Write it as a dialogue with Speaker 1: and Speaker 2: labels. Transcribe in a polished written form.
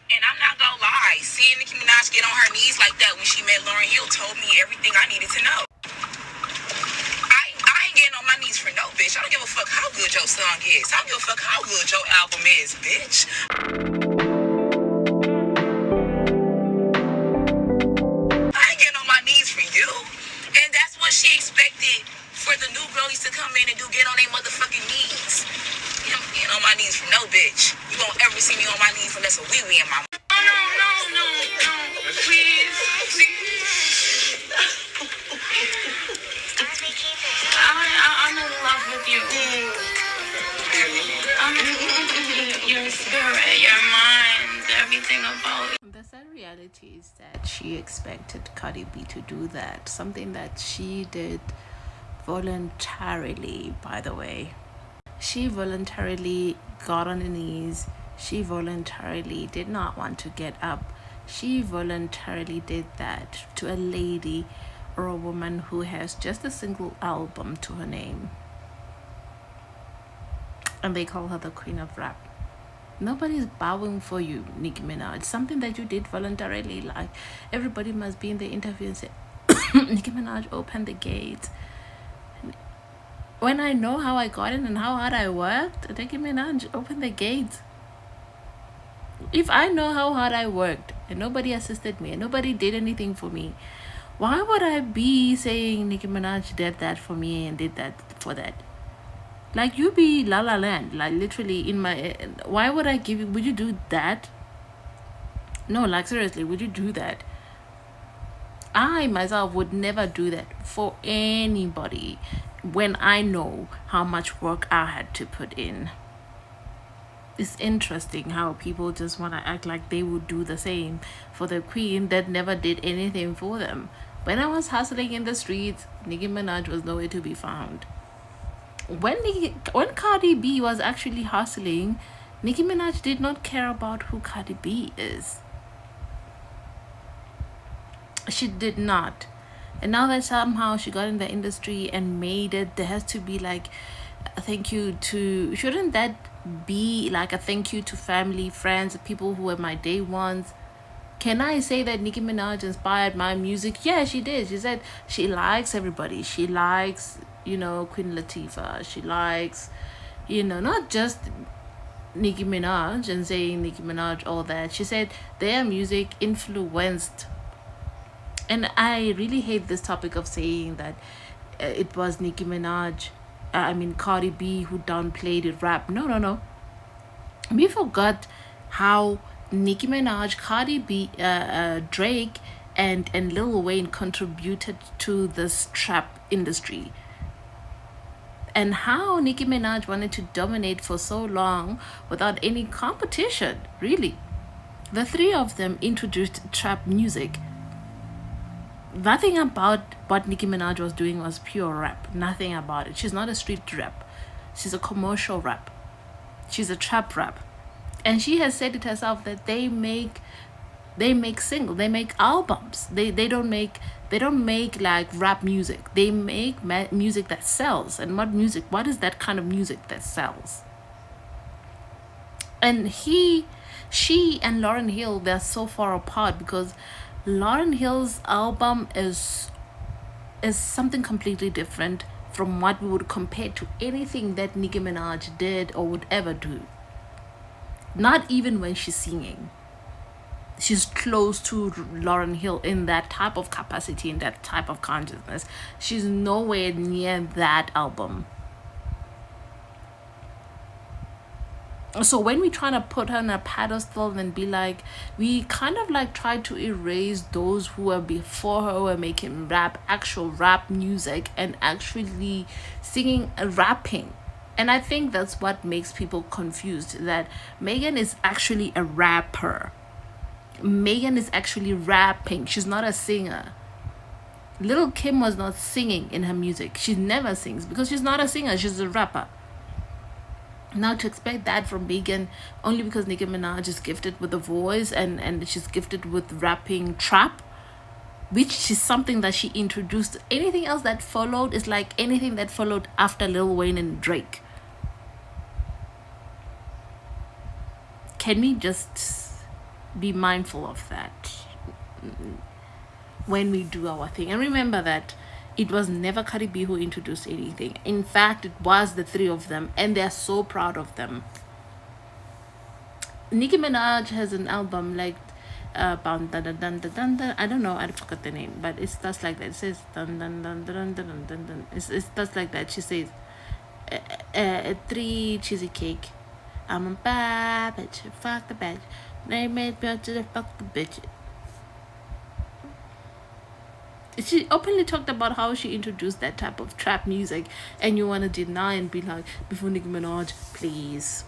Speaker 1: And I'm not gonna lie, seeing Nicki Minaj get on her knees like that when she met Lauryn Hill told me everything I needed to know. I ain't getting on my knees for no bitch. I don't give a fuck how good your song is. I don't give a fuck how good your album is, bitch. I ain't getting on my knees for you. And that's what she expected for the new girlies to come in and do, get on their motherfucking knees. You know, getting on my knees for no bitch. You won't ever see me on my knees unless a wee-wee in my mouth. No. Please. I'm in love with you. I'm in love with you. Your spirit, your mind, everything about you.
Speaker 2: The sad reality is that she expected Cardi B to do that, something that she did voluntarily, by the way. She voluntarily got on her knees. She voluntarily did not want to get up. She voluntarily did that to a lady or a woman who has just a single album to her name. And they call her the queen of rap. Nobody's bowing for you, Nicki Minaj. Something that you did voluntarily. Like, everybody must be in the interview and say, Nicki Minaj opened the gates. When I know how I got in and how hard I worked, Nicki Minaj opened the gates. If I know how hard I worked and nobody assisted me and nobody did anything for me, why would I be saying Nicki Minaj did that for me and did that for that? Like, you be La La Land, like literally in my, why would I give you, would you do that? No, like seriously, would you do that? I myself would never do that for anybody when I know how much work I had to put in. It's interesting how people just want to act like they would do the same for the queen that never did anything for them. When I was hustling in the streets, Nicki Minaj was nowhere to be found. When Cardi B was actually hustling, Nicki Minaj did not care about who Cardi B is. She did not. And now that somehow she got in the industry and made it, there has to be like a thank you to, shouldn't that be like a thank you to family, friends, people who were my day ones? Can I say that Nicki Minaj inspired my music? Yeah, she did. She said she likes everybody. She likes, Queen Latifah. She likes, not just Nicki Minaj and saying Nicki Minaj, all that. She said their music influenced. And I really hate this topic of saying that it was Nicki Minaj, Cardi B who downplayed it rap. No. We forgot how Nicki Minaj, Cardi B, Drake, and Lil Wayne contributed to this trap industry. And how Nicki Minaj wanted to dominate for so long without any competition, really. The three of them introduced trap music. Nothing about what Nicki Minaj was doing was pure rap. Nothing about it. She's not a street rap. She's a commercial rap. She's a trap rap. And she has said it herself that they make singles, they make albums. They don't make like rap music. They make music that sells. And what is that kind of music that sells? And she and Lauryn Hill, they're so far apart because Lauryn Hill's album is something completely different from what we would compare to anything that Nicki Minaj did or would ever do. Not even when she's singing. She's close to Lauryn Hill in that type of capacity, in that type of consciousness. She's nowhere near that album. So when we try to put her on a pedestal and be like, we kind of like try to erase those who were before her, who were making actual rap music and actually singing and rapping. And I think that's what makes people confused, that Megan is actually a rapper. Megan is actually rapping. She's not a singer. Lil' Kim was not singing in her music. She never sings because she's not a singer. She's a rapper. Now to expect that from Megan only because Nicki Minaj is gifted with a voice and she's gifted with rapping trap, which is something that she introduced. Anything else that followed is like anything that followed after Lil Wayne and Drake. Can we just be mindful of that when we do our thing. And remember that it was never Cardi B who introduced anything. In fact, it was the three of them, and they're so proud of them. Nicki Minaj has an album like dun, dun, dun, dun, dun, dun, dun. I don't know, I forgot the name, but it starts like that. It says dun dun dun dun dun dun dun dun. It starts like that. She says, three cheesy cake. I'm a bad bitch. Fuck the bitch. They made me to the fuck the bitch. She openly talked about how she introduced that type of trap music, and you want to deny and be like, before Nicki Minaj, please.